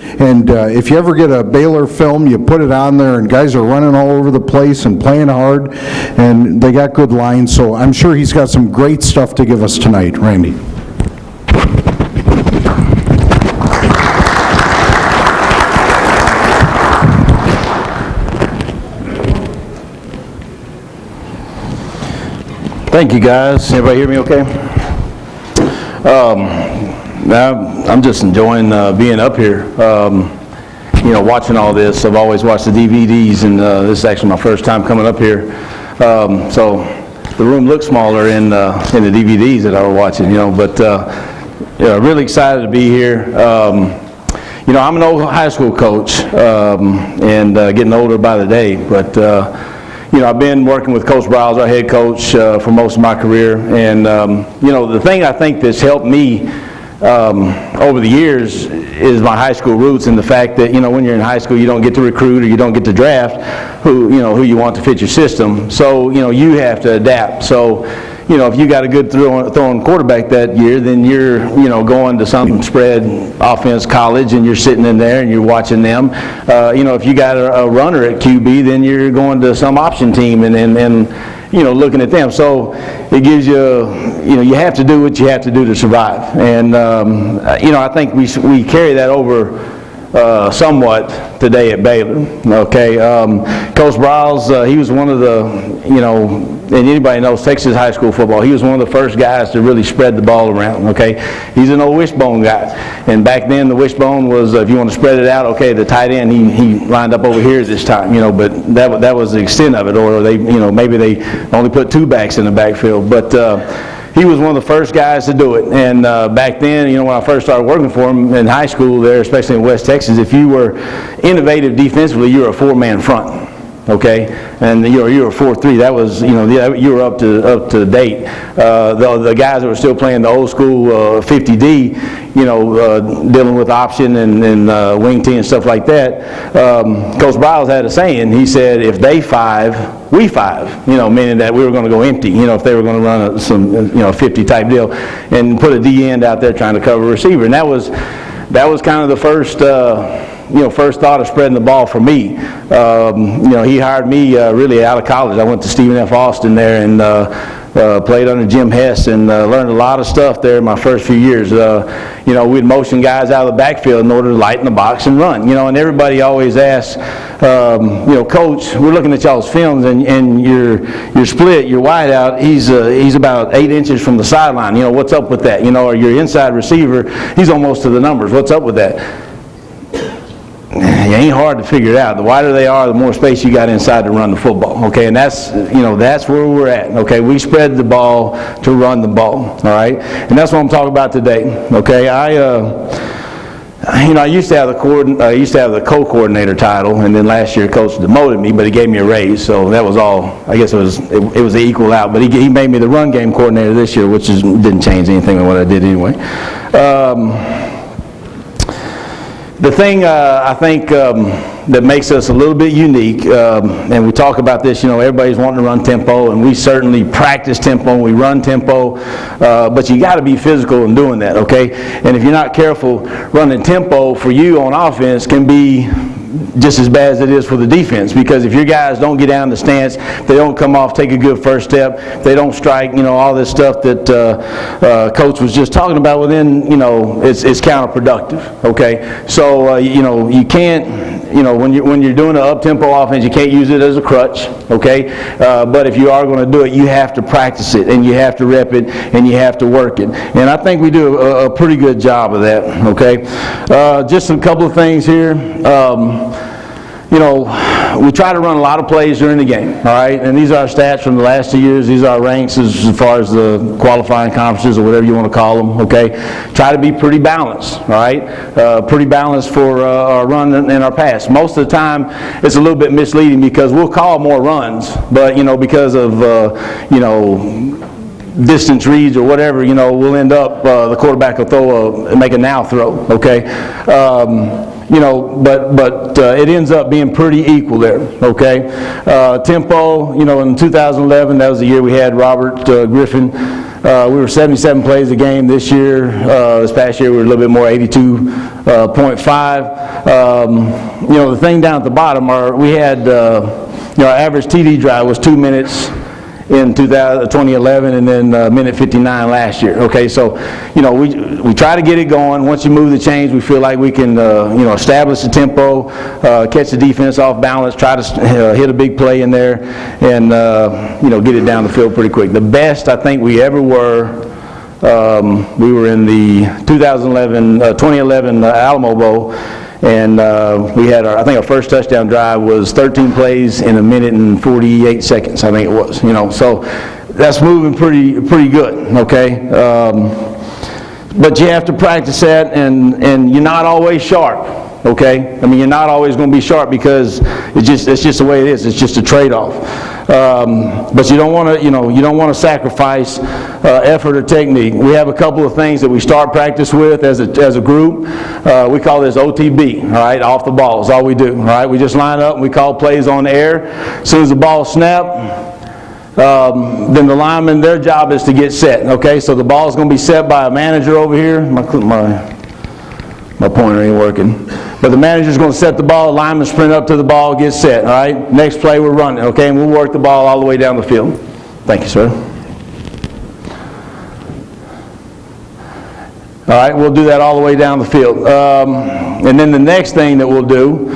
And if you ever get a Baylor film, you put it on there, and guys are running all over the place and playing hard, and they got good lines. So I'm sure he's got some great stuff to give us tonight. Randy. Thank you, guys. Everybody hear me okay? I'm just enjoying being up here, watching all this. I've always watched the DVDs, and this is actually my first time coming up here. So the room looks smaller in the DVDs that I was watching, but really excited to be here. I'm an old high school coach, and getting older by the day, but I've been working with Coach Briles, our head coach, for most of my career, and the thing I think that's helped me over the years is my high school roots, and the fact that when you're in high school you don't get to recruit or you don't get to draft who you want to fit your system, so you have to adapt. So if you got a good throwing quarterback that year, then you're going to some spread offense college, and you're sitting in there and you're watching them. If you got a runner at QB, then you're going to some option team and looking at them. So it gives you you have to do what you have to do to survive. And I think we carry that over somewhat today at Baylor. Okay, Coach Briles, he was one of the and anybody knows Texas high school football, he was one of the first guys to really spread the ball around. Okay, he's an old wishbone guy, and back then the wishbone was if you want to spread it out, okay, the tight end he lined up over here this time, but that was the extent of it, or they maybe they only put two backs in the backfield, but he was one of the first guys to do it. And back then, when I first started working for him in high school there, especially in West Texas, if you were innovative defensively, you were a four-man front. Okay, and you were 4-3. That was you were up to date. The guys that were still playing the old school 50D, dealing with option and wing T and stuff like that. Coach Briles had a saying. He said, "If they 5, we 5." Meaning that we were going to go empty. If they were going to run some 50 type deal, and put a D end out there trying to cover a receiver, and that was kind of the first. First thought of spreading the ball for me. He hired me really out of college. I went to Stephen F. Austin there and played under Jim Hess and learned a lot of stuff there in my first few years. We'd motion guys out of the backfield in order to lighten the box and run. And everybody always asks, Coach, we're looking at y'all's films and your split, your wide out, he's about 8 inches from the sideline. What's up with that? Or your inside receiver, he's almost to the numbers. What's up with that? It ain't hard to figure it out. The wider they are, the more space you got inside to run the football. Okay, and that's where we're at. Okay, we spread the ball to run the ball. All right, and that's what I'm talking about today. Okay, I used to have the co-coordinator title, and then last year coach demoted me, but he gave me a raise, so that was all. I guess it was the equal out. But he made me the run game coordinator this year, which didn't change anything in what I did anyway. The thing I think that makes us a little bit unique, and we talk about this, everybody's wanting to run tempo, and we certainly practice tempo and we run tempo, but you got to be physical in doing that, okay? And if you're not careful, running tempo for you on offense can be just as bad as it is for the defense, because if your guys don't get down the stance, they don't come off, take a good first step, they don't strike, all this stuff that Coach was just talking about, well then, it's counterproductive, okay? So, you can't, when you're doing an up-tempo offense, you can't use it as a crutch, okay? But if you are going to do it, you have to practice it, and you have to rep it, and you have to work it. And I think we do a pretty good job of that, okay? Just a couple of things here. We try to run a lot of plays during the game, all right? And these are our stats from the last 2 years. These are our ranks as far as the qualifying conferences or whatever you want to call them, okay? Try to be pretty balanced, all right? Pretty balanced for our run and our pass. Most of the time, it's a little bit misleading because we'll call more runs, but, because of, distance reads or whatever, we'll end up, the quarterback will make a now throw, okay? But it ends up being pretty equal there, okay? Tempo, in 2011, that was the year we had Robert Griffin We were 77 plays a game this year. This past year we were a little bit more, 82.5. The thing down at the bottom, we had, our average TD drive was 2 minutes in 2011, and then minute 59 last year. Okay, so we try to get it going. Once you move the chains, we feel like we can establish the tempo, catch the defense off balance, try to hit a big play in there, and get it down the field pretty quick. The best I think we ever were, we were in the 2011 Alamo Bowl. And we had I think our first touchdown drive was 13 plays in 1 minute and 48 seconds, I think it was, so that's moving pretty good, okay? But you have to practice that, and you're not always sharp, okay? I mean, you're not always going to be sharp because it's just the way it is. It's just a trade-off. But you don't want to sacrifice effort or technique. We have a couple of things that we start practice with as a group. We call this OTB, all right, off the ball is all we do, all right? We just line up and we call plays on the air. As soon as the ball snaps, then the linemen, their job is to get set, okay? So the ball is going to be set by a manager over here. My pointer ain't working. But the manager's going to set the ball, linemen sprint up to the ball, get set, all right? Next play, we're running, okay? And we'll work the ball all the way down the field. Thank you, sir. All right, we'll do that all the way down the field. And then the next thing that we'll do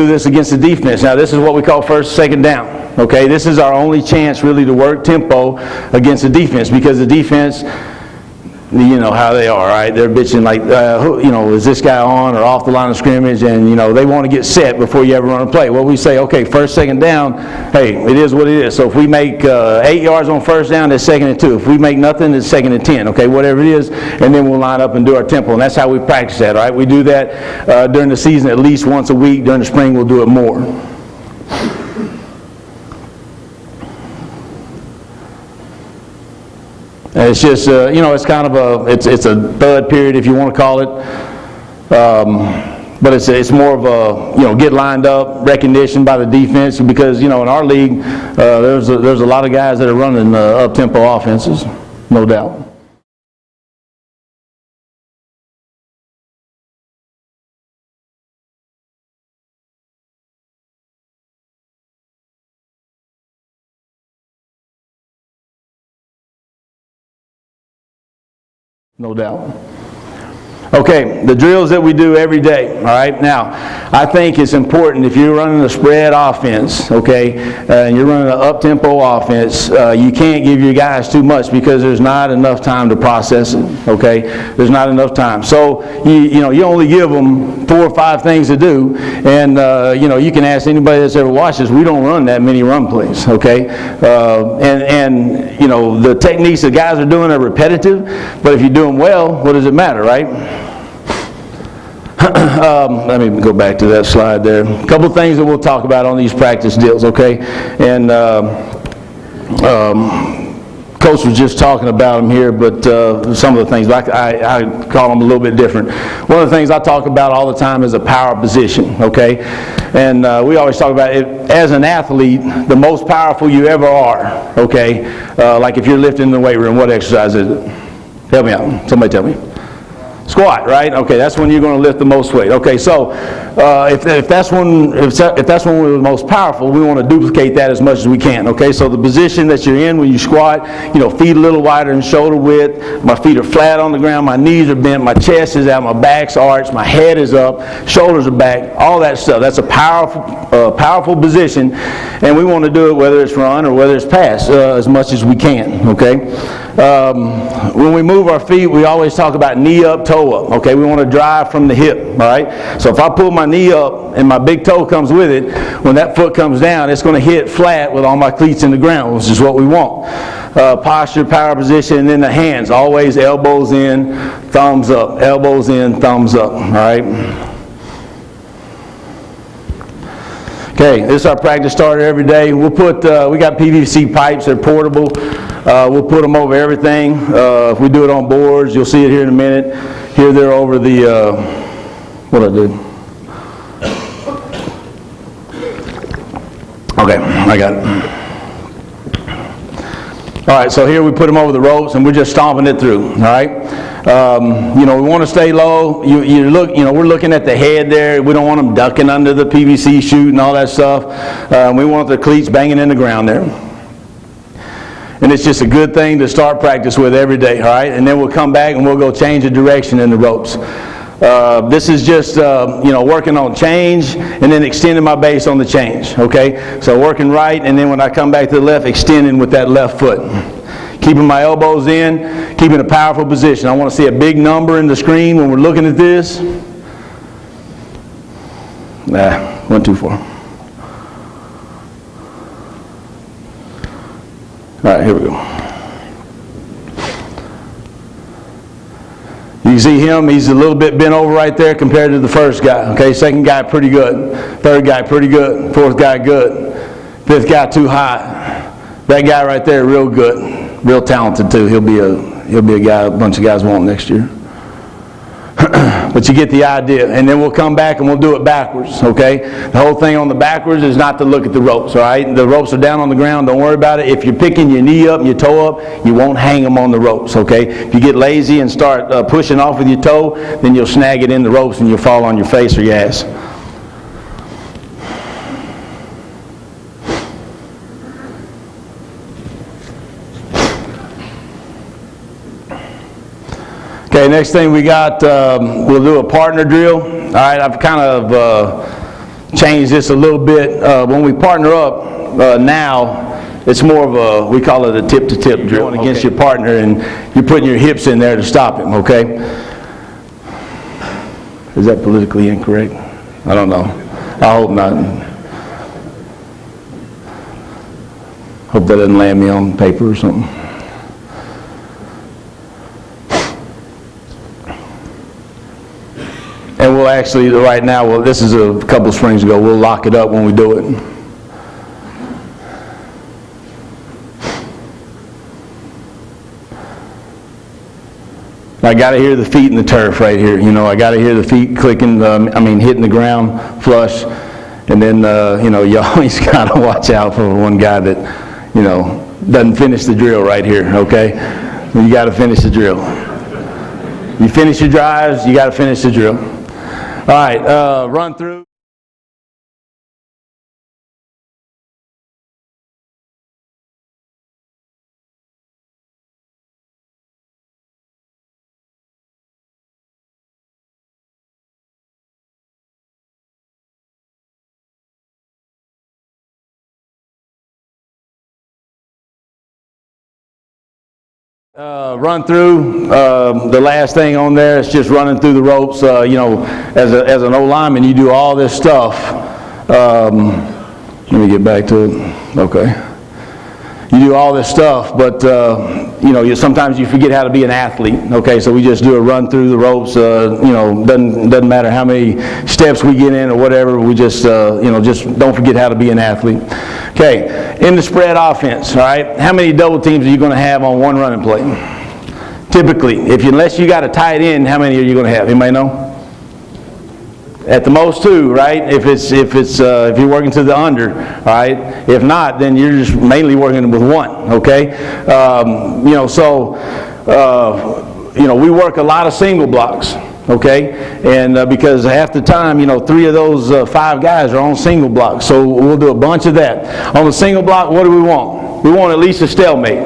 this against the defense. Now, this is what we call first, second down, okay? This is our only chance, really, to work tempo against the defense, because the defense, you know how they are, right? They're bitching like, is this guy on or off the line of scrimmage? And, they want to get set before you ever run a play. Well, we say, okay, first, second down, hey, it is what it is. So if we make 8 yards on first down, that's 2nd and 2. If we make nothing, it's 2nd and 10, okay, whatever it is. And then we'll line up and do our tempo. And that's how we practice that, all right? We do that during the season at least once a week. During the spring, we'll do it more. And it's just, it's kind of it's a thud period, if you want to call it. But it's more of a, get lined up, recognition by the defense, because, in our league, there's a lot of guys that are running up-tempo offenses, no doubt. No doubt. Okay, the drills that we do every day, all right? Now, I think it's important if you're running a spread offense, okay, and you're running an up-tempo offense, you can't give your guys too much because there's not enough time to process it, okay? There's not enough time. So, you only give them 4 or 5 things to do, and, you can ask anybody that's ever watched this, we don't run that many run plays, okay? The techniques the guys are doing are repetitive, but if you do them well, what does it matter, right? Let me go back to that slide there. A couple of things that we'll talk about on these practice deals, okay? And Coach was just talking about them here, but some of the things, I call them a little bit different. One of the things I talk about all the time is a power position, okay? And we always talk about it as an athlete, the most powerful you ever are, okay? Like if you're lifting in the weight room, what exercise is it? Help me out. Somebody tell me. Squat, right? Okay, that's when you're going to lift the most weight. Okay, so if that's when we're the most powerful, we want to duplicate that as much as we can. Okay, so the position that you're in when you squat, feet a little wider than shoulder width. My feet are flat on the ground. My knees are bent. My chest is out. My back's arched. My head is up. Shoulders are back. All that stuff. That's a powerful position, and we want to do it whether it's run or whether it's pass as much as we can. Okay. When we move our feet, we always talk about knee up, toe up. Okay, we want to drive from the hip. All right. So if I pull my knee up and my big toe comes with it, when that foot comes down, it's going to hit flat with all my cleats in the ground, which is what we want. Posture, power position, and then the hands always elbows in, thumbs up. Elbows in, thumbs up. All right. Okay, this is our practice starter every day. We'll put, we got PVC pipes, they're portable. We'll put them over everything. If we do it on boards, you'll see it here in a minute. Here they're over the, what I do? Okay, I got it. All right, so here we put them over the ropes, and we're just stomping it through. All right, we want to stay low. We're looking at the head there. We don't want them ducking under the PVC chute and all that stuff. We want the cleats banging in the ground there. And it's just a good thing to start practice with every day. All right, and then we'll come back and we'll go change the direction in the ropes. This is just, working on change and then extending my base on the change, okay? So working right, and then when I come back to the left, extending with that left foot. Keeping my elbows in, keeping a powerful position. I want to see a big number in the screen when we're looking at this. Went too far. All right, here we go. You see him, he's a little bit bent over right there compared to the first guy. Okay, second guy pretty good. Third guy pretty good. Fourth guy good. Fifth guy too high. That guy right there real good. Real talented too. He'll be a guy a bunch of guys want next year. But you get the idea. And then we'll come back and we'll do it backwards, okay? The whole thing on the backwards is not to look at the ropes, all right? The ropes are down on the ground. Don't worry about it. If you're picking your knee up and your toe up, you won't hang them on the ropes, okay? If you get lazy and start pushing off with your toe, then you'll snag it in the ropes and you'll fall on your face or your ass. Okay, next thing we got, we'll do a partner drill. All right, I've kind of changed this a little bit. When we partner up now, it's more of a, we call it a tip-to-tip drill. Going against your partner and you're putting your hips in there to stop him, okay? Is that politically incorrect? I don't know. I hope not. Hope that doesn't land me on paper or something. And we'll actually, right now, well, this is a couple of springs ago, we'll lock it up when we do it. I got to hear the feet in the turf right here. I got to hear the feet clicking, hitting the ground flush. And then, you always got to watch out for one guy that, doesn't finish the drill right here, okay? You got to finish the drill. You finish your drives, you got to finish the drill. All right, run through. Run through. The last thing on there is just running through the ropes. As an O-lineman, you do all this stuff. Let me get back to it. Okay. You do all this stuff, but sometimes you forget how to be an athlete. Okay, so we just do a run through the ropes. Doesn't matter how many steps we get in or whatever. We just just don't forget how to be an athlete. Okay, in the spread offense. All right, how many double teams are you going to have on one running play? Typically, unless you got a tight end, how many are you going to have? Anybody know? At the most two, right? If you're working to the under, all right. If not, then you're just mainly working with one, okay? We work a lot of single blocks, okay? And because half the time, three of those five guys are on single blocks, so we'll do a bunch of that. On the single block, what do we want? We want at least a stalemate,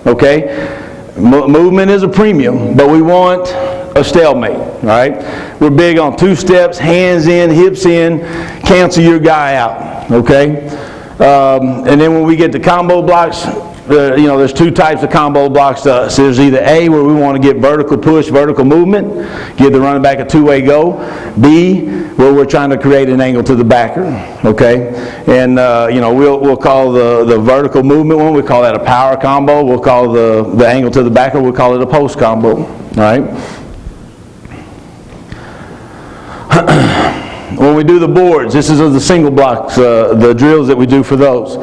okay? Movement is a premium, but we want a stalemate, all right? We're big on 2 steps, hands in, hips in, cancel your guy out, okay? And then when we get to combo blocks, there's 2 types of combo blocks to us. There's either A, where we want to get vertical push, vertical movement, give the running back a 2-way go. B, where we're trying to create an angle to the backer, okay? And, we'll call the vertical movement one, we call that a power combo. We'll call the angle to the backer, we'll call it a post combo, all right? When we do the boards, this is the single blocks, the drills that we do for those.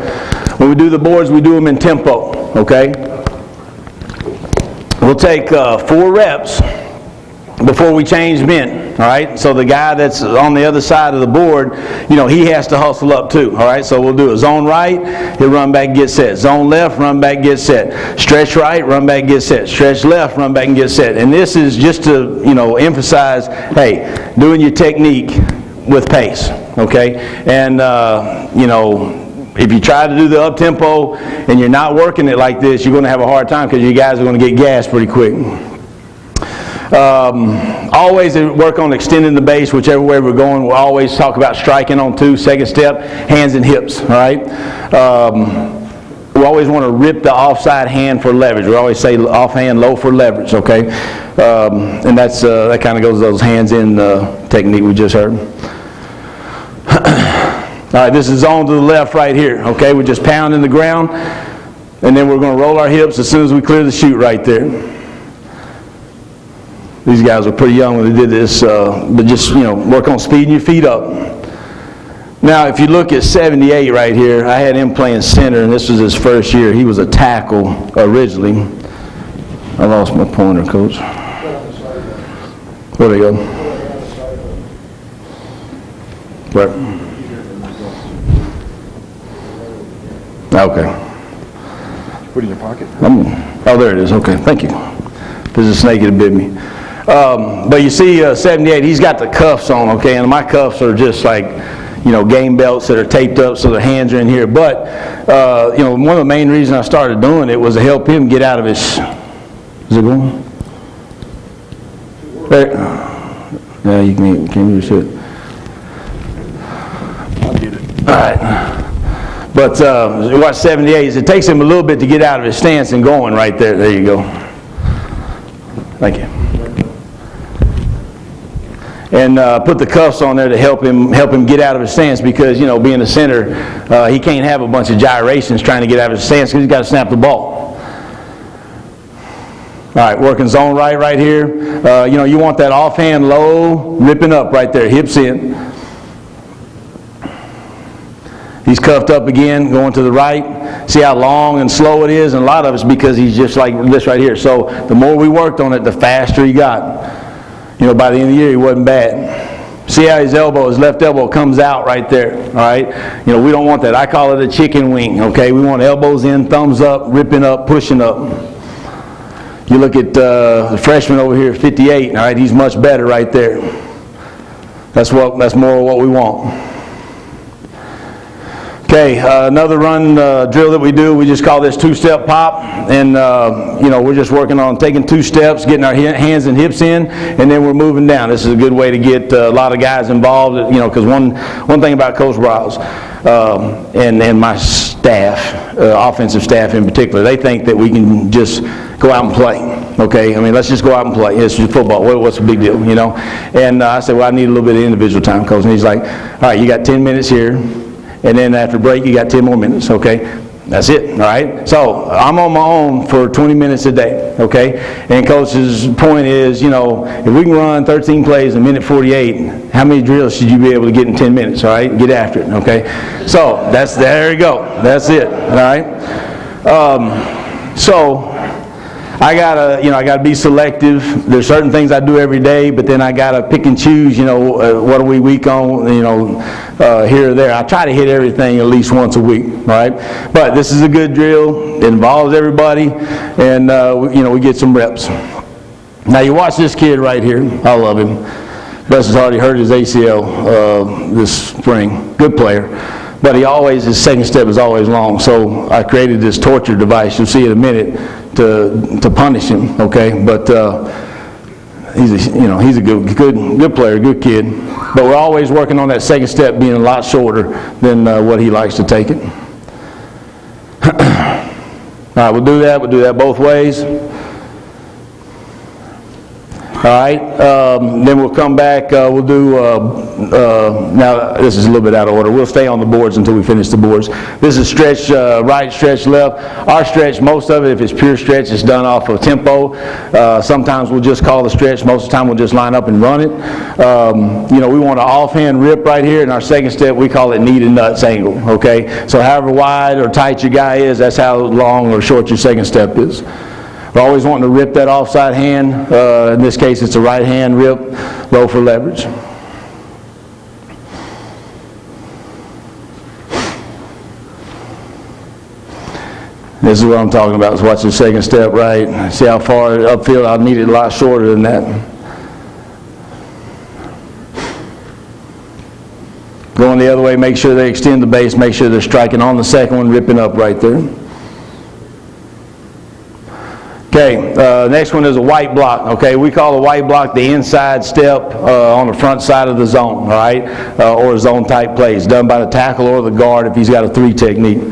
When we do the boards, we do them in tempo, okay? We'll take 4 reps before we change men. all right? So the guy that's on the other side of the board, he has to hustle up too, all right? So we'll do a zone right, he'll run back and get set. Zone left, run back, get set. Stretch right, run back, get set. Stretch left, run back and get set. And this is just to, emphasize, hey, doing your technique with pace, okay? And, if you try to do the up-tempo and you're not working it like this, you're going to have a hard time because you guys are going to get gassed pretty quick. Always work on extending the base, whichever way we're going. We'll always talk about striking on 2, second step, hands and hips, all right? We always want to rip the offside hand for leverage. We always say offhand low for leverage, okay? And that kind of goes to those hands-in technique we just heard. All right, this is zone to the left right here, okay? We're just pounding the ground, and then we're going to roll our hips as soon as we clear the chute right there. These guys were pretty young when they did this, but just, work on speeding your feet up. Now, if you look at 78 right here, I had him playing center, and this was his first year. He was a tackle originally. I lost my pointer, Coach. Where'd he go? Where? Okay. Put it in your pocket? Oh, there it is. Okay, thank you. There's a snake that bit me. But you see 78, he's got the cuffs on, okay, and my cuffs are just like, game belts that are taped up so the hands are in here. But, one of the main reasons I started doing it was to help him get out of his, is it going? There. Yeah, you can use it. I'll get it. All right. But watch 78. It takes him a little bit to get out of his stance and going right there. There you go. Thank you. And put the cuffs on there to help him get out of his stance because, being a center, he can't have a bunch of gyrations trying to get out of his stance because he's got to snap the ball. All right, working zone right here. You want that offhand low, ripping up right there, hips in. He's cuffed up again, going to the right. See how long and slow it is? And a lot of it's because he's just like this right here. So the more we worked on it, the faster he got. By the end of the year, he wasn't bad. See how his left elbow comes out right there, all right? We don't want that. I call it a chicken wing, okay? We want elbows in, thumbs up, ripping up, pushing up. You look at the freshman over here, 58, all right? He's much better right there. That's more what we want. Okay, another run drill that we do, we just call this 2-step pop, and we're just working on taking 2 steps, getting our hands and hips in, and then we're moving down. This is a good way to get a lot of guys involved, because one thing about Coach Browse and my staff, offensive staff in particular, they think that we can just go out and play. Okay, let's just go out and play. It's just football. What's the big deal, And I said, well, I need a little bit of individual time, Coach. And he's like, all right, you got 10 minutes here. And then after break, you got 10 more minutes, okay? That's it, all right? So I'm on my own for 20 minutes a day, okay? And Coach's point is, if we can run 13 plays in a minute 48, how many drills should you be able to get in 10 minutes, all right? Get after it, okay? So there you go. That's it, all right? So I gotta be selective. There's certain things I do every day, but then I gotta pick and choose, what are we weak on, here or there. I try to hit everything at least once a week, right? But this is a good drill. It involves everybody, and we get some reps. Now you watch this kid right here. I love him. Gus has already hurt his ACL this spring. Good player. But his second step is always long. So I created this torture device. You'll see in a minute to punish him. Okay, but he's a good player, good kid. But we're always working on that second step being a lot shorter than what he likes to take it. All right, we'll do that. We'll do that both ways. All right, then we'll come back, we'll do, now this is a little bit out of order. We'll stay on the boards until we finish the boards. This is stretch right, stretch left. Our stretch, most of it, if it's pure stretch, it's done off of tempo. Sometimes we'll just call the stretch. Most of the time we'll just line up and run it. We want an offhand rip right here. In our second step, we call it knee to nuts angle, okay? So however wide or tight your guy is, that's how long or short your second step is. We're always wanting to rip that offside hand. In this case, it's a right hand rip, low for leverage. This is what I'm talking about. So watch the second step right. See how far upfield I need it a lot shorter than that. Going the other way, make sure they extend the base, make sure they're striking on the second one, ripping up right there. Okay, next one is a white block. Okay, we call the white block the inside step on the front side of the zone, all right, or zone type plays, done by the tackle or the guard if he's got a 3 technique.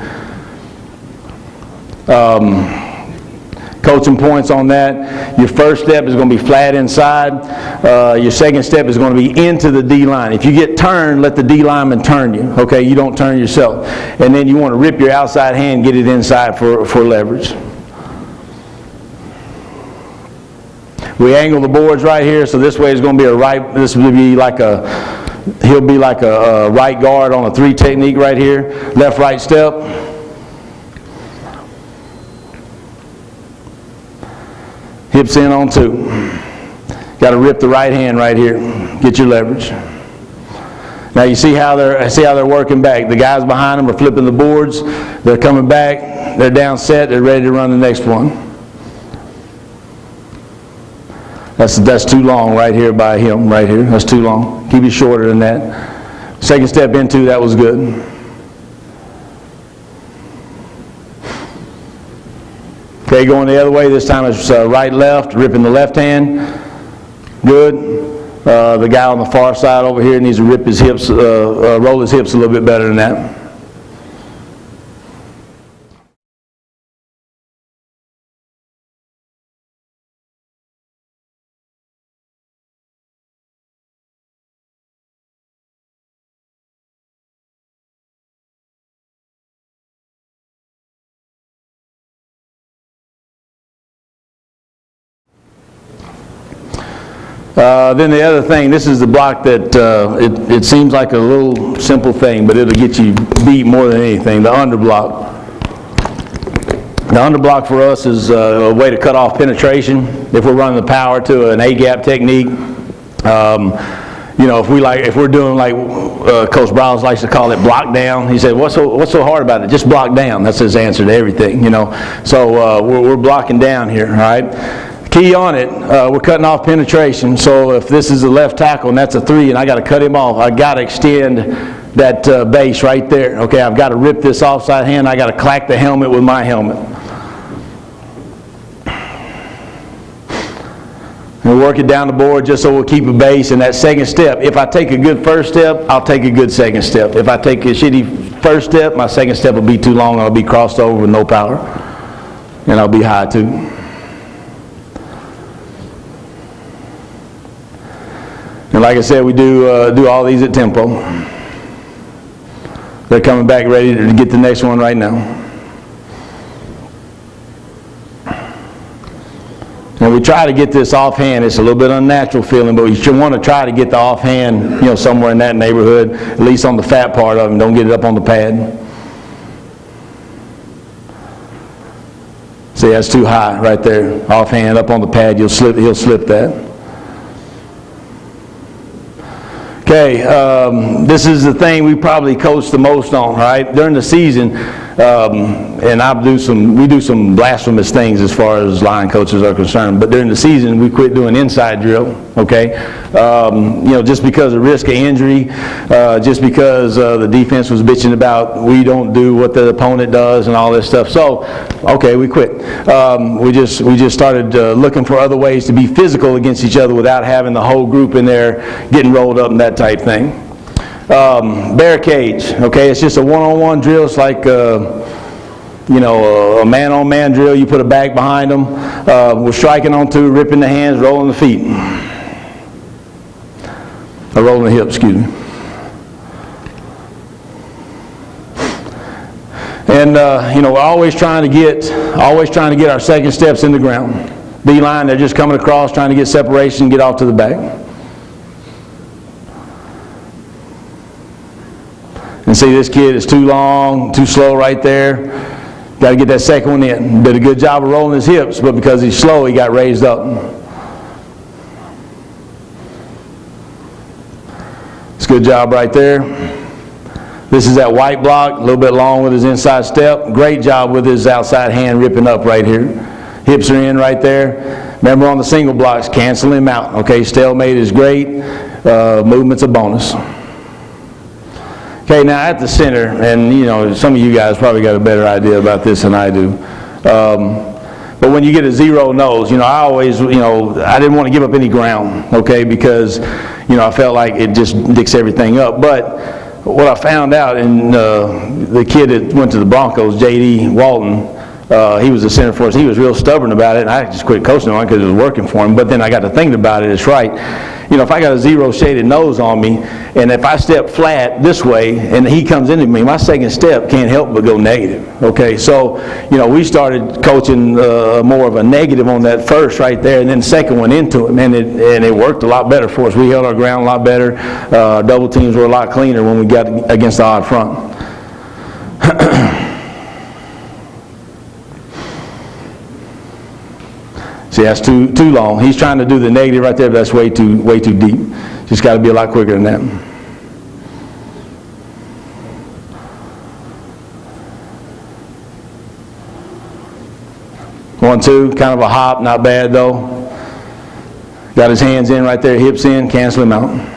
Coaching points on that. Your first step is going to be flat inside. Your second step is going to be into the D line. If you get turned, let the D lineman turn you. Okay, you don't turn yourself. And then you want to rip your outside hand, get it inside for leverage. We angle the boards right here, so this way is going to be a right. This will be like he'll be like a right guard on a 3 technique right here. Left, right step. Hips in on 2. Got to rip the right hand right here. Get your leverage. Now you see how they're working back. The guys behind them are flipping the boards. They're coming back. They're down set. They're ready to run the next one. That's too long right here by him right here. That's too long. Keep it shorter than that. Second step into that was good. Okay, going the other way, this time it's right, left, ripping the left hand. Good. The guy on the far side over here needs to rip his hips, roll his hips a little bit better than that. Then the other thing, this is the block that it seems like a little simple thing, but it'll get you beat more than anything, the underblock. The underblock for us is a way to cut off penetration. If we're running the power to an A-gap technique, you know, if we're doing like Coach Browse likes to call it block down. He said, what's so hard about it? Just block down. That's his answer to everything, you know. So we're blocking down here, all right? Key on it, we're cutting off penetration. So if this is a left tackle and that's a 3 and I got to cut him off, I got to extend that base right there. Okay, I've got to rip this offside hand. I got to clack the helmet with my helmet. And work it down the board just so we'll keep a base. And that second step, if I take a good first step, I'll take a good second step. If I take a shitty first step, my second step will be too long. I'll be crossed over with no power. And I'll be high too. And like I said, we do all these at tempo. They're coming back ready to get the next one right now. And we try to get this offhand. It's a little bit unnatural feeling, but you want to try to get the offhand, you know, somewhere in that neighborhood, at least on the fat part of them. Don't get it up on the pad. See, that's too high right there. Offhand up on the pad, he'll slip that. Okay, this is the thing we probably coach the most on, right? During the season, and we do some blasphemous things as far as line coaches are concerned, but during the season we quit doing inside drill, okay? You know, just because of risk of injury, just because the defense was bitching about we don't do what the opponent does and all this stuff. So, okay, we quit. We just started looking for other ways to be physical against each other without having the whole group in there getting rolled up and that type thing. Barricades, okay, it's just a one-on-one drill. It's like you know, a man-on-man drill. You put a back behind them. We're striking on 2, ripping the hands, rolling the feet. Rolling the hips, excuse me. And you know, we're always trying to get our second steps in the ground. D-line, they're just coming across, trying to get separation, get off to the back. And see, this kid is too long, too slow right there. Got to get that second one in. Did a good job of rolling his hips, but because he's slow, he got raised up. It's a good job right there. This is that white block, a little bit long with his inside step. Great job with his outside hand ripping up right here. Hips are in right there. Remember on the single blocks, cancel him out. Okay, stalemate is great. Movement's a bonus. Okay, now at the center, and you know, some of you guys probably got a better idea about this than I do. But when you get a zero nose, you know, I always, you know, I didn't want to give up any ground, okay, because, you know, I felt like it just dicks everything up. But what I found out, and the kid that went to the Broncos, J.D. Walton, he was the center for us. He was real stubborn about it, and I just quit coaching on it because it was working for him. But then I got to thinking about it. It's right. You know, if I got a zero shaded nose on me, and if I step flat this way, and he comes into me, my second step can't help but go negative. Okay, so, you know, we started coaching more of a negative on that first right there, and then the second one into him, and it worked a lot better for us. We held our ground a lot better. Double teams were a lot cleaner when we got against the odd front. See, that's too long. He's trying to do the negative right there, but that's way too deep. Just got to be a lot quicker than that. 1-2, kind of a hop, not bad though. Got his hands in right there, hips in, cancel him out.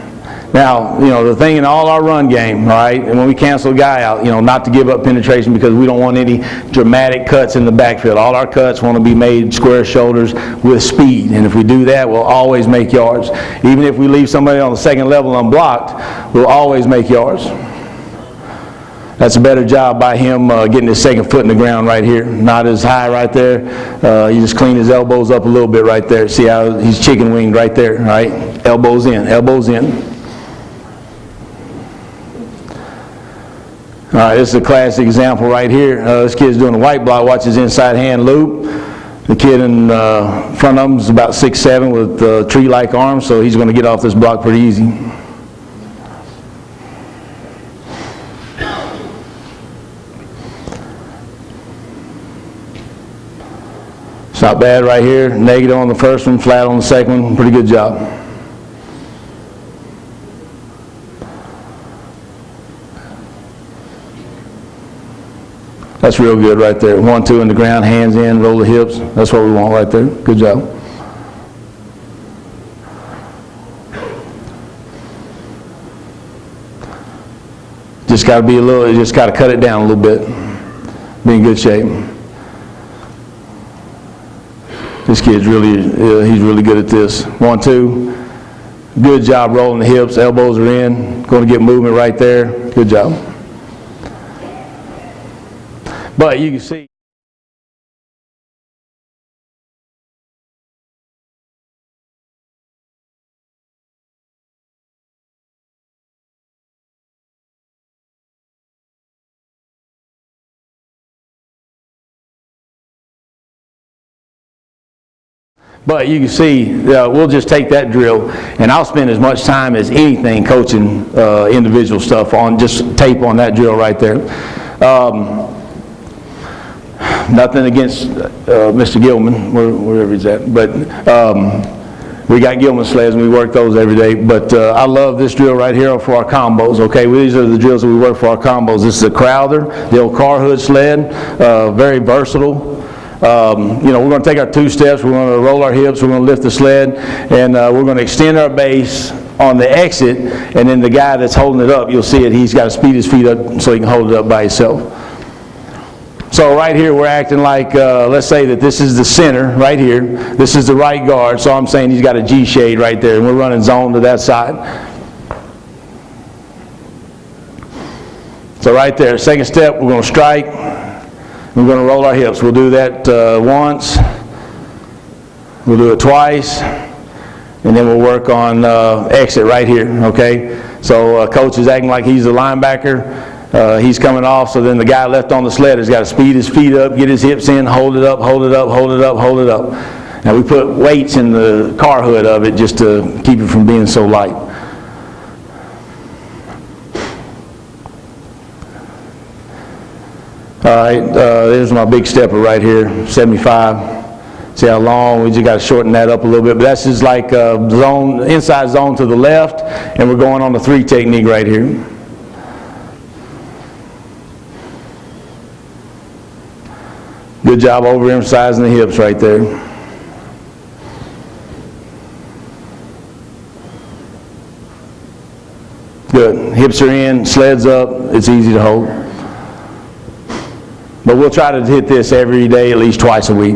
Now, you know, the thing in all our run game, all right, and when we cancel a guy out, you know, not to give up penetration because we don't want any dramatic cuts in the backfield. All our cuts want to be made square shoulders with speed, and if we do that, we'll always make yards. Even if we leave somebody on the second level unblocked, we'll always make yards. That's a better job by him getting his second foot in the ground right here. Not as high right there. You just clean his elbows up a little bit right there. See how he's chicken winged right there, right? Elbows in, elbows in. All right, this is a classic example right here. This kid's doing a white block. Watch his inside hand loop. The kid in front of him is about 6'7" with tree-like arms, so he's going to get off this block pretty easy. It's not bad right here. Negative on the first one, flat on the second one. Pretty good job. That's real good right there. 1-2 in the ground, hands in, roll the hips. That's what we want right there. Good job. Just got to be a little, you just got to cut it down a little bit. Be in good shape. This kid's really, he's really good at this. 1-2. Good job rolling the hips. Elbows are in. Going to get movement right there. Good job. But you can see. But you can see, we'll just take that drill, and I'll spend as much time as anything coaching individual stuff on just tape on that drill right there. Nothing against Mr. Gilman, wherever he's at, but we got Gilman sleds and we work those every day. But I love this drill right here for our combos. Okay, well, these are the drills that we work for our combos. This is a Crowther, the old car hood sled, very versatile. You know, we're going to take our 2 steps. We're going to roll our hips. We're going to lift the sled, and we're going to extend our base on the exit. And then the guy that's holding it up, you'll see it. He's got to speed his feet up so he can hold it up by himself. So right here we're acting like, let's say that this is the center right here. This is the right guard, so I'm saying he's got a G shade right there, and we're running zone to that side. So right there, second step, we're going to strike. We're going to roll our hips. We'll do that once. We'll do it twice. And then we'll work on exit right here, okay? So coach is acting like he's the linebacker. He's coming off, so then the guy left on the sled has got to speed his feet up, get his hips in, hold it up, hold it up, hold it up, hold it up. Now we put weights in the car hood of it just to keep it from being so light. All right, there's my big stepper right here, 75. See how long? We just got to shorten that up a little bit. But that's just like zone, inside zone to the left, and we're going on the 3 technique right here. Good job overemphasizing the hips right there. Good. Hips are in, sleds up. It's easy to hold. But we'll try to hit this every day, at least twice a week.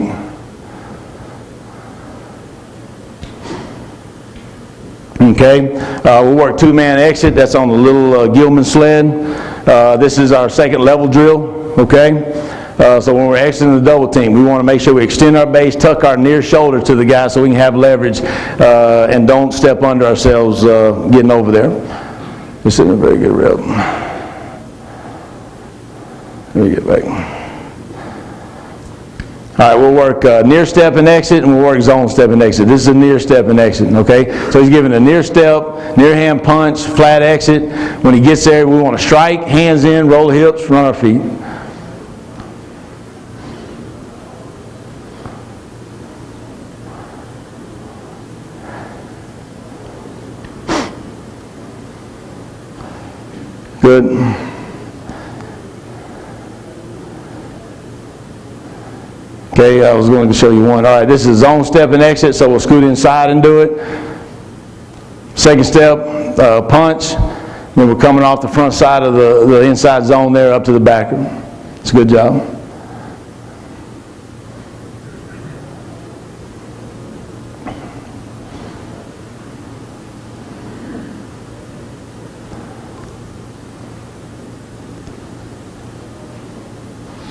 Okay, we'll work 2-man exit. That's on the little Gilman sled. This is our second level drill. Okay, so when we're exiting the double team, we want to make sure we extend our base, tuck our near shoulder to the guy so we can have leverage, and don't step under ourselves getting over there. This isn't a very good rep. Let me get back. All right, we'll work near step and exit, and we'll work zone step and exit. This is a near step and exit, okay? So he's giving a near step, near hand punch, flat exit. When he gets there, we want to strike, hands in, roll the hips, run our feet. Good. Okay, I was going to show you one. All right, this is zone step and exit, so we'll scoot inside and do it. Second step, punch. Then we're coming off the front side of the inside zone there up to the back. It's a good job.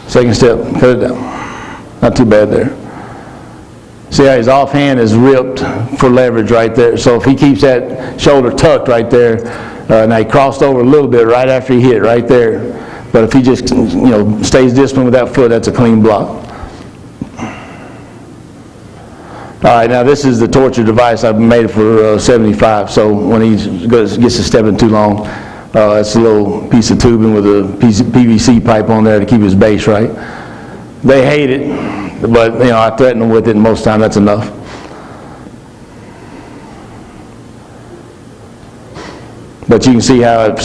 Second step, cut it down. Not too bad there. See how his offhand is ripped for leverage right there. So if he keeps that shoulder tucked right there, now he crossed over a little bit right after he hit right there. But if he just stays disciplined with that foot, that's a clean block. All right, now this is the torture device. I've made it for 75. So when he gets to stepping too long, that's a little piece of tubing with a piece of PVC pipe on there to keep his base right. They hate it, but I threaten them with it, and most of the time that's enough. But you can see how it,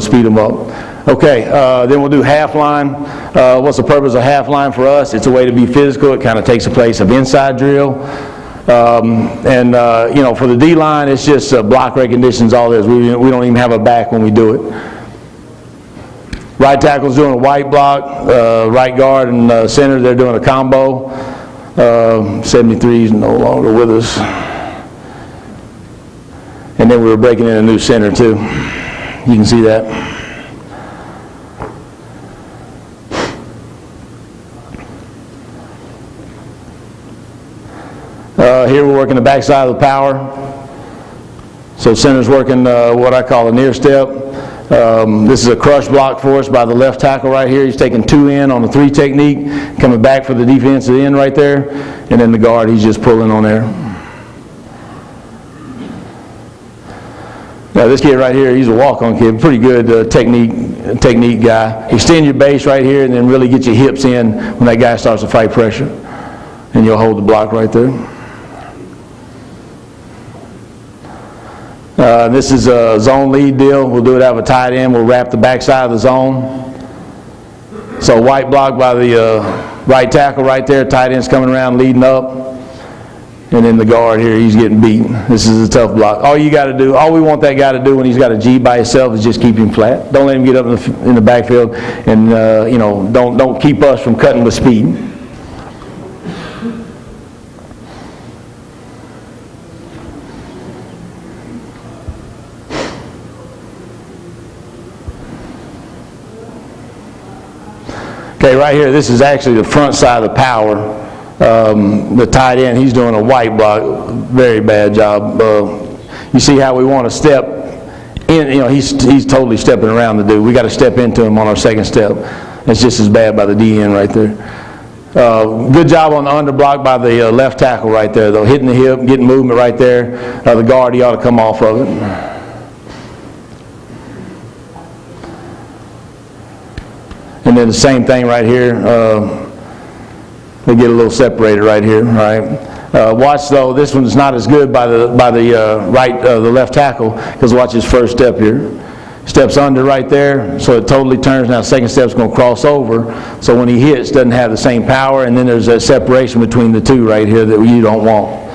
speed them up. Okay, then we'll do half line. What's the purpose of half line for us? It's a way to be physical. It kind of takes the place of inside drill. For the D line, it's just block recognition's all there is. We don't even have a back when we do it. Right tackle's doing a white block, right guard and center, they're doing a combo. 73 is no longer with us. And then we were breaking in a new center too. You can see that. Here we're working the backside of the power. So center's working what I call a near step. This is a crush block for us by the left tackle right here. He's taking 2 in on the 3 technique, coming back for the defensive end right there, and then the guard, he's just pulling on there. Now this kid right here, he's a walk-on kid, pretty good technique guy. Extend your base right here and then really get your hips in when that guy starts to fight pressure, and you'll hold the block right there. This is a zone lead deal. We'll do it out of a tight end. We'll wrap the backside of the zone. So white block by the right tackle right there. Tight end's coming around leading up. And then the guard here, he's getting beaten. This is a tough block. All we want that guy to do when he's got a G by himself is just keep him flat. Don't let him get up in the backfield, and don't keep us from cutting with speed. Okay, right here, this is actually the front side of the power. The tight end, he's doing a white block. Very bad job. You see how we want to step in. He's totally stepping around the dude. We got to step into him on our second step. It's just as bad by the D end right there. Good job on the under block by the left tackle right there, though. Hitting the hip, getting movement right there. The guard, he ought to come off of it. And then the same thing right here. They get a little separated right here, all right? Watch though, this one's not as good by the the left tackle, because watch his first step here. Steps under right there, so it totally turns. Now second step's going to cross over, so when he hits, doesn't have the same power, and then there's a separation between the two right here that you don't want.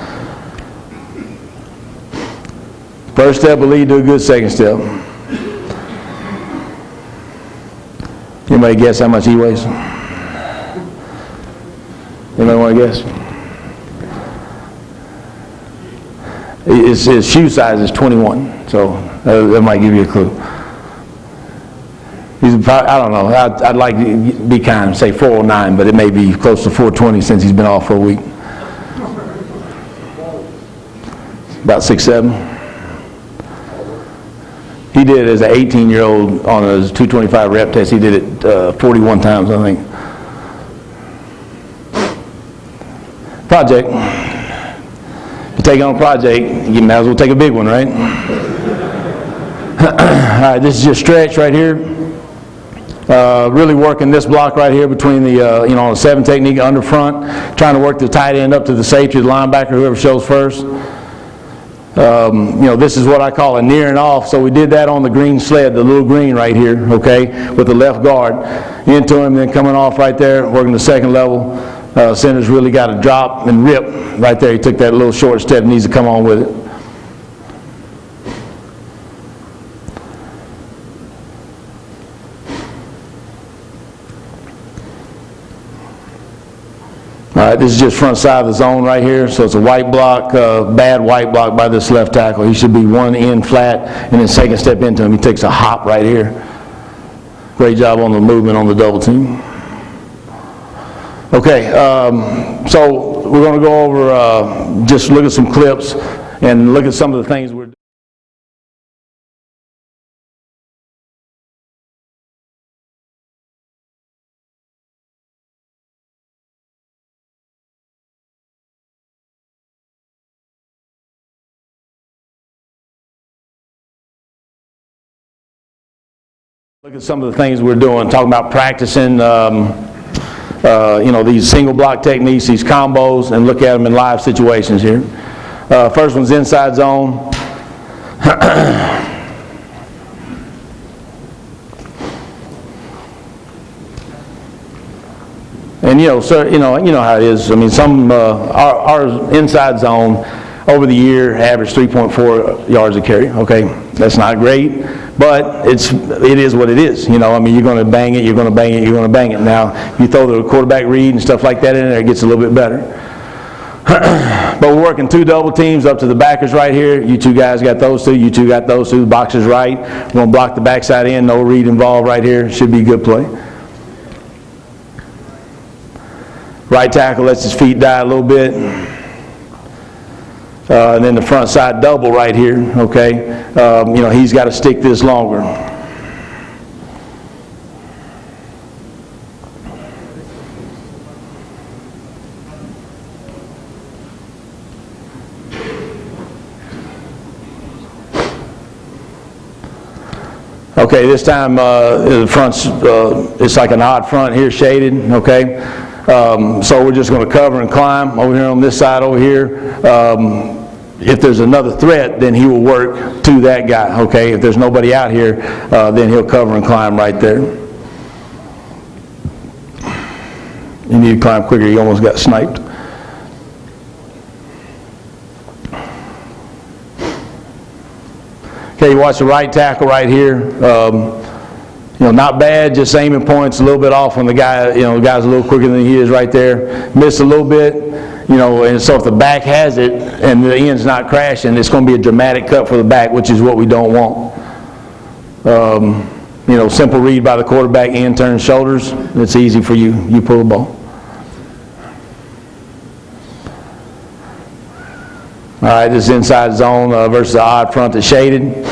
First step will lead to a good second step. Anybody guess how much he weighs? Anybody want to guess? His shoe size is 21, so that might give you a clue. He's about, I don't know, I'd like to be kind and say 409, but it may be close to 420 since he's been off for a week. About 6'7". He did it as an 18-year-old on his 225 rep test. He did it 41 times, I think. Project. If you take on a project, you might as well take a big one, right? All right, this is your stretch right here. Really working this block right here between the, on a 7 technique under front, trying to work the tight end up to the safety, the linebacker, whoever shows first. This is what I call a near and off, so we did that on the green sled, the little green right here, okay, with the left guard. Into him, then coming off right there, working the second level. Center's really got to drop and rip right there. He took that little short step, needs to come on with it. All right, this is just front side of the zone right here, so it's a white block, bad white block by this left tackle. He should be one in flat, and then second step into him. He takes a hop right here. Great job on the movement on the double team. Okay, so we're going to go over, just look at some clips and look at some of the things we're doing. Look at some of the things we're doing, talking about practicing, these single block techniques, these combos, and look at them in live situations here. First one's inside zone. And you know how it is. I mean, our inside zone over the year averaged 3.4 yards a carry. Okay, that's not great, but it is what it is. You're going to bang it, you're going to bang it, you're going to bang it. Now, you throw the quarterback read and stuff like that in there, it gets a little bit better. But we're working 2 double teams up to the backers right here. You 2 guys got those 2. You 2 got those 2. The boxer's right. We're going to block the backside in. No read involved right here. Should be a good play. Right tackle lets his feet die a little bit. And then the front side double right here, okay? He's got to stick this longer. Okay, this time the front's, it's like an odd front here, shaded, okay? So we're just going to cover and climb over here on this side over here. If there's another threat, then he will work to that guy, okay? If there's nobody out here, then he'll cover and climb right there. You need to climb quicker, you almost got sniped. Okay, you watch the right tackle right here. Not bad, just aiming points a little bit off when the guy, the guy's a little quicker than he is right there. Missed a little bit, and so if the back has it and the end's not crashing, it's going to be a dramatic cut for the back, which is what we don't want. Simple read by the quarterback, end turn shoulders. It's easy for you. You pull the ball. All right, this is inside zone versus the odd front that's shaded.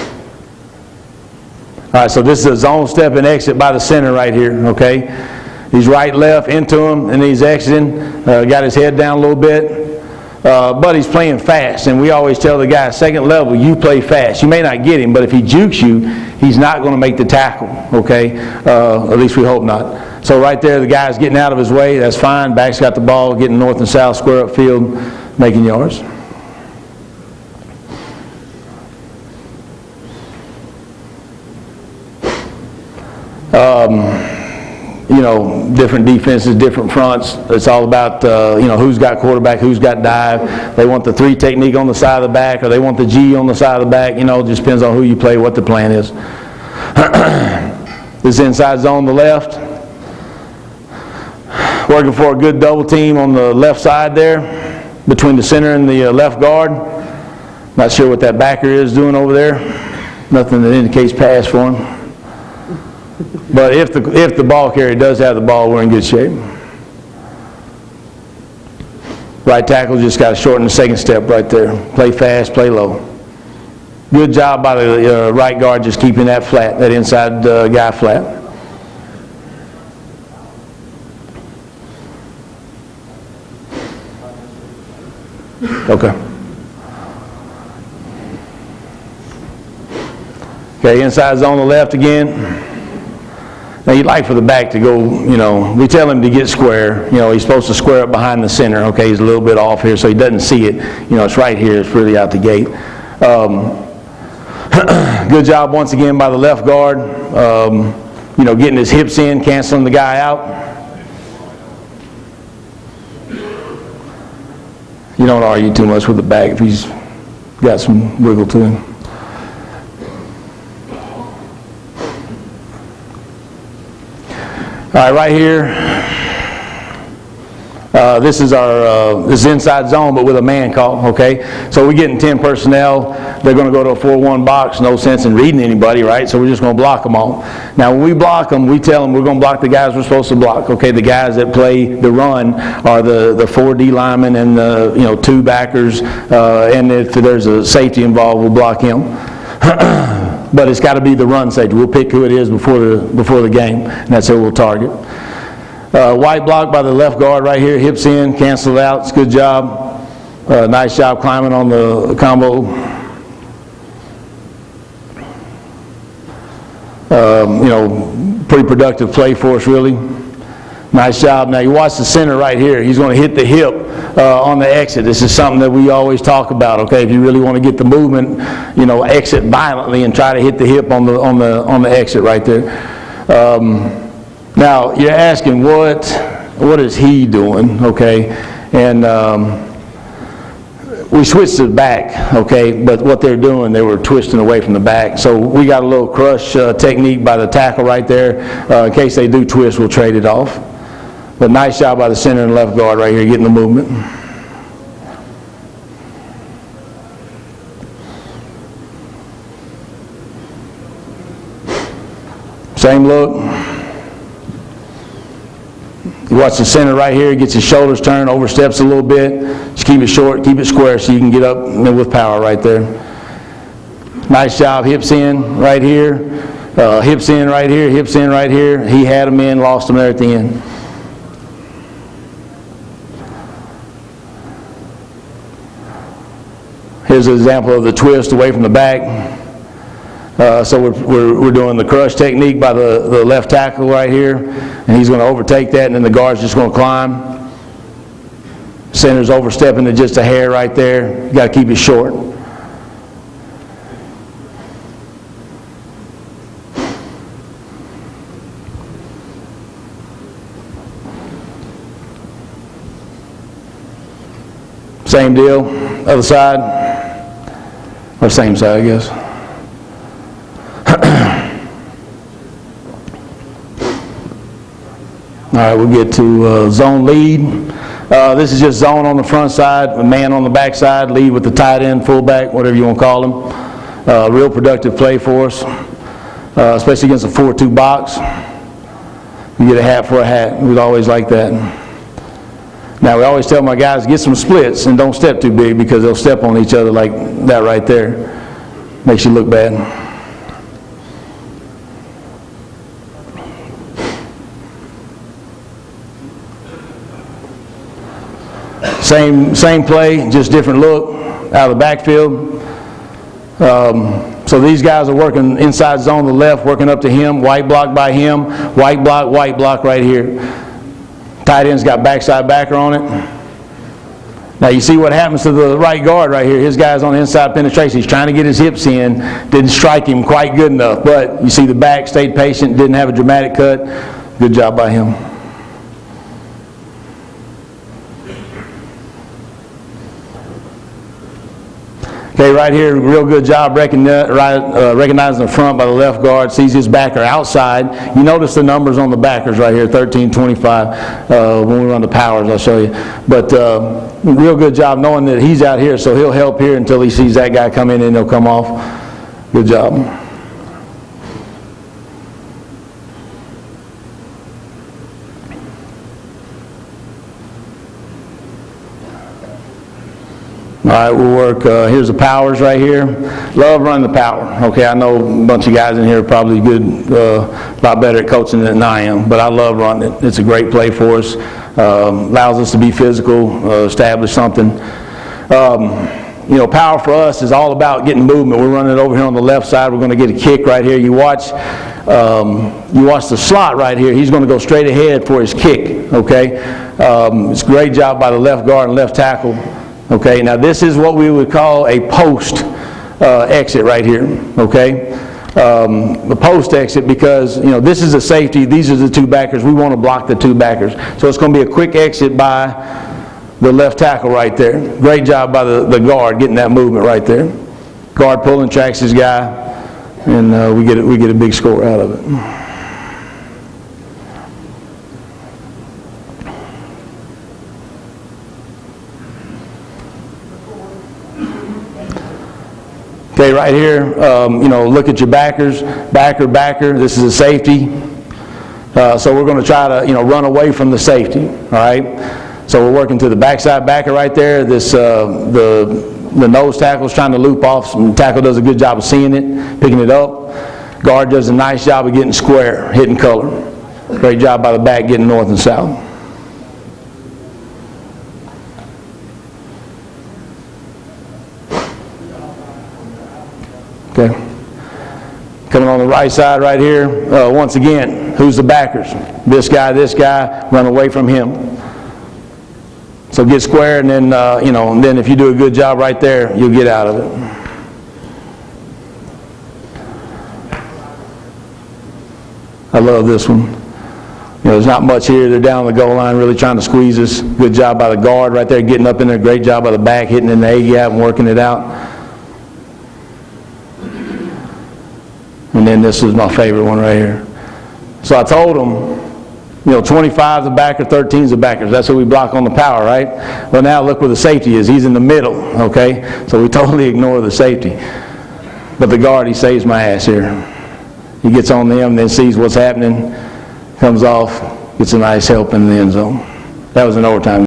All right, so this is a zone step and exit by the center right here, okay? He's right, left, into him, and he's exiting. Got his head down a little bit. but he's playing fast, and we always tell the guy, second level, you play fast. You may not get him, but if he jukes you, he's not going to make the tackle, okay? At least we hope not. So right there, the guy's getting out of his way. That's fine. Back's got the ball, getting north and south, square up field, making yards. You know, different defenses, different fronts. It's all about, you know, who's got quarterback, who's got dive. They want the 3 technique on the side of the back, or they want the G on the side of the back. You know, it just depends on who you play, what the plan is. This inside zone on the left. Working for a good double team on the left side there, between the center and the left guard. Not sure what that backer is doing over there. Nothing that indicates pass for him. But if the ball carrier does have the ball, we're in good shape. Right tackle just got to shorten the second step right there. Play fast, play low. Good job by the right guard just keeping that flat, that inside guy flat. Okay. Okay, inside zone on the left again. Now you'd like for the back to go, you know, we tell him to get square. You know, he's supposed to square up behind the center. Okay, he's a little bit off here so he doesn't see it. You know, it's right here. It's really out the gate. Good job once again by the left guard. You know, getting his hips in, canceling the guy out. You don't argue too much with the back if he's got some wiggle to him. All right, right here, this is our this is inside zone, but with a man call, okay? So we're getting 10 personnel. They're going to go to a 4-1 box. No sense in reading anybody, right? So we're just going to block them all. Now, when we block them, we tell them we're going to block the guys we're supposed to block, okay? The guys that play the run are the 4 D linemen and the 2 backers, and if there's a safety involved, we'll block him. But it's got to be the run safety. We'll pick who it is before the game, and that's who we'll target. White block by the left guard right here, hips in, cancel it out. It's a good job. Nice job climbing on the combo. Pretty productive play for us, really. Nice job. Now you watch the center right here. He's going to hit the hip on the exit. This is something that we always talk about. Okay, if you really want to get the movement, exit violently and try to hit the hip on the exit right there. Now you're asking what is he doing? Okay, and we switched to the back. Okay, but what they're doing, they were twisting away from the back. So we got a little crush technique by the tackle right there. In case they do twist, we'll trade it off. But nice job by the center and left guard right here getting the movement. Same look. You watch the center right here, gets his shoulders turned, oversteps a little bit. Just keep it short, keep it square so you can get up with power right there. Nice job, hips in right here, hips in right here, hips in right here. He had them in, lost them there at the end. Here's an example of the twist away from the back. So we're doing the crush technique by the left tackle right here, and he's going to overtake that, and then the guard's just going to climb. Center's overstepping to just a hair right there. You got to keep it short. Same deal, other side. Or same side, I guess. All right, we'll get to zone lead. This is just zone on the front side, a man on the back side, lead with the tight end, fullback, whatever you want to call him. Real productive play for us, especially against a 4-2 box. You get a hat for a hat. We'd always like that. Now, we always tell my guys, get some splits and don't step too big because they'll step on each other like that right there. Makes you look bad. Same play, just different look out of the backfield. So these guys are working inside zone to the left, working up to him, white block by him, white block right here. Tight end's got backside backer on it. Now you see what happens to the right guard right here. His guy's on the inside penetration. He's trying to get his hips in. Didn't strike him quite good enough. But you see the back stayed patient, didn't have a dramatic cut. Good job by him. Okay, right here, real good job recognizing the front by the left guard. Sees his backer outside. You notice the numbers on the backers right here, 13, 25. When we run the powers, I'll show you. But real good job knowing that he's out here, so he'll help here until he sees that guy come in and he'll come off. Good job. All right, we'll work, here's the powers right here. Love running the power. Okay, I know a bunch of guys in here are probably good, a lot better at coaching than I am, but I love running it. It's a great play for us. Allows us to be physical, establish something. You know, power for us is all about getting movement. We're running it over here on the left side. We're going to get a kick right here. You watch the slot right here. He's going to go straight ahead for his kick, okay? It's a great job by the left guard and left tackle. Okay, now this is what we would call a post exit right here, okay? The post exit because, you know, this is a safety, these are the two backers, we want to block the two backers. So it's going to be a quick exit by the left tackle right there. Great job by the guard getting that movement right there. Guard pulling, tracks his guy, and we get a big score out of it. Okay, right here, you know, look at your backers, backer. This is a safety. So we're going to try to, you know, run away from the safety, all right? So we're working to the backside backer right there. This, the nose tackle is trying to loop off. Some tackle does a good job of seeing it, picking it up. Guard does a nice job of getting square, hitting color. Great job by the back getting north and south. Okay. Coming on the right side right here, once again, who's the backers? This guy, run away from him. So get square, and then, you know, and then if you do a good job right there, you'll get out of it. I love this one. You know, there's not much here. They're down the goal line, really trying to squeeze us. Good job by the guard right there, getting up in there. Great job by the back, hitting in the A-gap and working it out. And then this is my favorite one right here. So I told them, you know, 25 is the backer, 13 is the backers. That's what we block on the power, right? Well, now look where the safety is. He's in the middle, okay? So we totally ignore the safety. But the guard, he saves my ass here. He gets on them, then sees what's happening, comes off, gets a nice help in the end zone. That was an overtime.